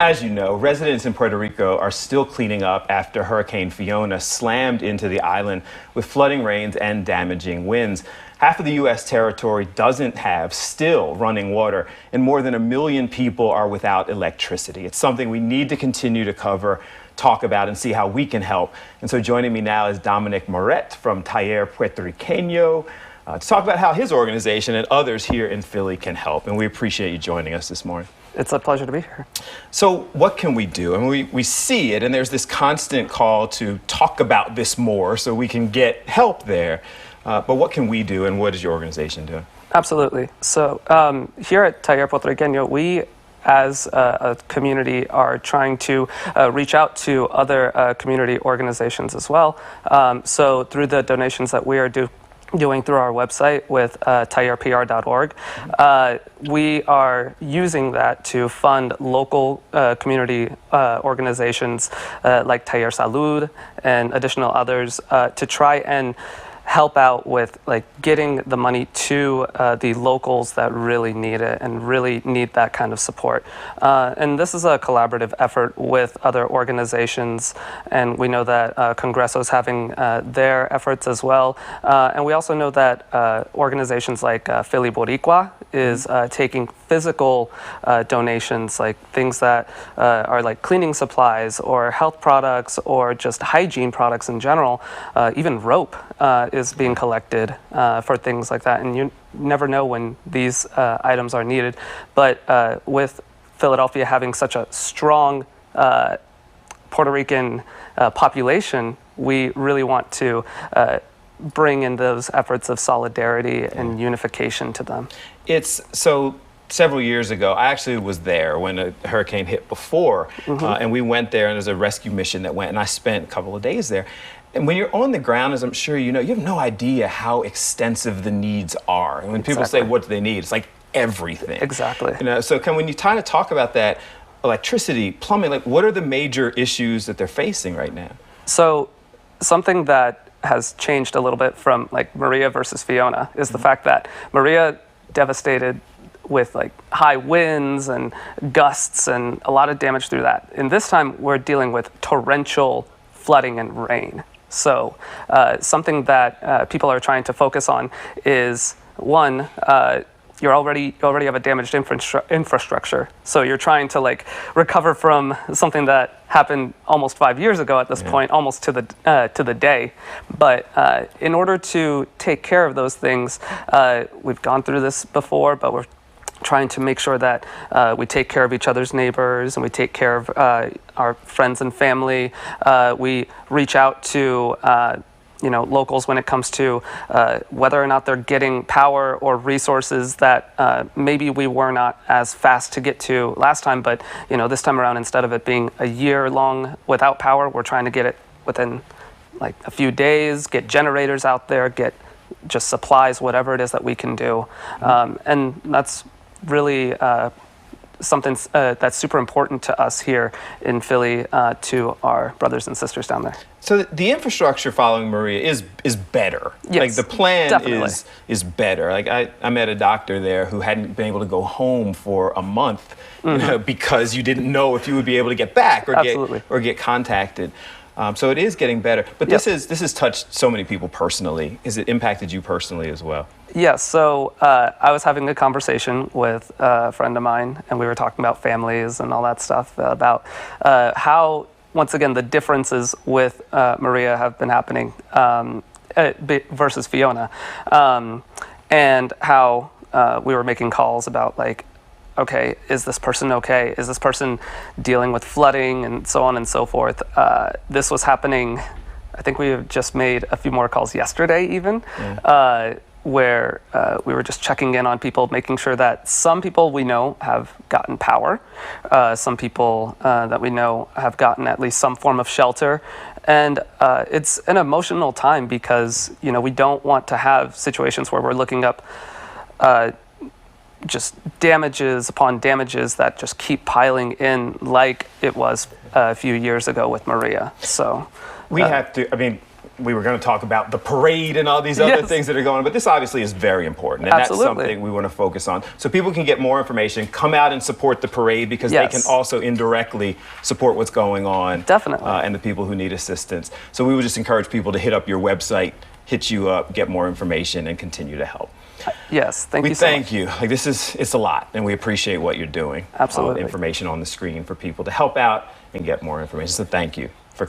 As you know, residents in Puerto Rico are still cleaning up after Hurricane Fiona slammed into the island with flooding rains and damaging winds. Half of the U.S. territory doesn't have still running water, and more than 1 million people are without electricity. It's something we need to continue to cover, talk about, and see how we can help. And so joining me now is Dominic Moret from Puertorriqueno to talk about how his organization and others here in Philly can help. And we appreciate you joining us this morning. It's a pleasure to be here. So what can we do? I mean, we see it, and there's this constant call to talk about this more so we can get help there. But what can we do, and what is your organization doing? Absolutely. So here at Puertorriqueno, we as a community are trying to reach out to other community organizations as well. So through the donations that we are doing through our website with tayarpr.org. We are using that to fund local community organizations like Taller Salud and additional others to try and help out with getting the money to the locals that really need it and really need that kind of support. And this is a collaborative effort with other organizations, and we know that Congreso is having their efforts as well. And we also know that organizations like Philly Boricua is taking physical donations, like things that are like cleaning supplies or health products or just hygiene products in general. Even rope is being collected for things like that, and you never know when these items are needed. But with Philadelphia having such a strong Puerto Rican population, we really want to bring in those efforts of solidarity and unification to them. It's so several years ago, I actually was there when a hurricane hit before, and we went there, and there's a rescue mission that went, and I spent a couple of days there. And when you're on the ground, as I'm sure you know, you have no idea how extensive the needs are. And when people say, what do they need? It's like everything. Exactly. You know, so when you kind of talk about that, electricity, plumbing, like what are the major issues that they're facing right now? So something that has changed a little bit from like Maria versus Fiona is the fact that Maria devastated with like high winds and gusts and a lot of damage through that. And this time we're dealing with torrential flooding and rain. So something that people are trying to focus on is one, you already have a damaged infrastructure. So you're trying to like recover from something that happened almost 5 years ago at this point, almost to the day. But in order to take care of those things, we've gone through this before, but we're trying to make sure that we take care of each other's neighbors and we take care of our friends and family. We reach out to locals when it comes to whether or not they're getting power or resources that maybe we were not as fast to get to last time, but this time around, instead of it being a year long without power, we're trying to get it within like a few days, get generators out there, get just supplies, whatever it is that we can do. And that's really something that's super important to us here in Philly, to our brothers and sisters down there. So the infrastructure following Maria is better. Yes, like the plan definitely is better. Like I met a doctor there who hadn't been able to go home for a month, because you didn't know if you would be able to get back or get contacted. So it is getting better. But this has touched so many people personally. Has it impacted you personally as well? Yes. So I was having a conversation with a friend of mine, and we were talking about families and all that stuff, about how, once again, the differences with Maria have been happening versus Fiona, and how we were making calls about like, okay, is this person okay? Is this person dealing with flooding and so on and so forth? This was happening, I think we have just made a few more calls yesterday even, where we were just checking in on people, making sure that some people we know have gotten power, some people that we know have gotten at least some form of shelter. And it's an emotional time because, we don't want to have situations where we're looking up just damages upon damages that just keep piling in like it was a few years ago with Maria. So we have to, we were going to talk about the parade and all these other Yes. things that are going on, but this obviously is very important, and Absolutely. that's something we want to focus on. So people can get more information, come out and support the parade, because they Yes. can also indirectly support what's going on. Definitely. And the people who need assistance. So we would just encourage people to hit up your website, hit you up, get more information, and continue to help. Yes, thank We you so thank much. you. Like, it's a lot, and we appreciate what you're doing. Absolutely. Information on the screen for people to help out and get more information. So thank you.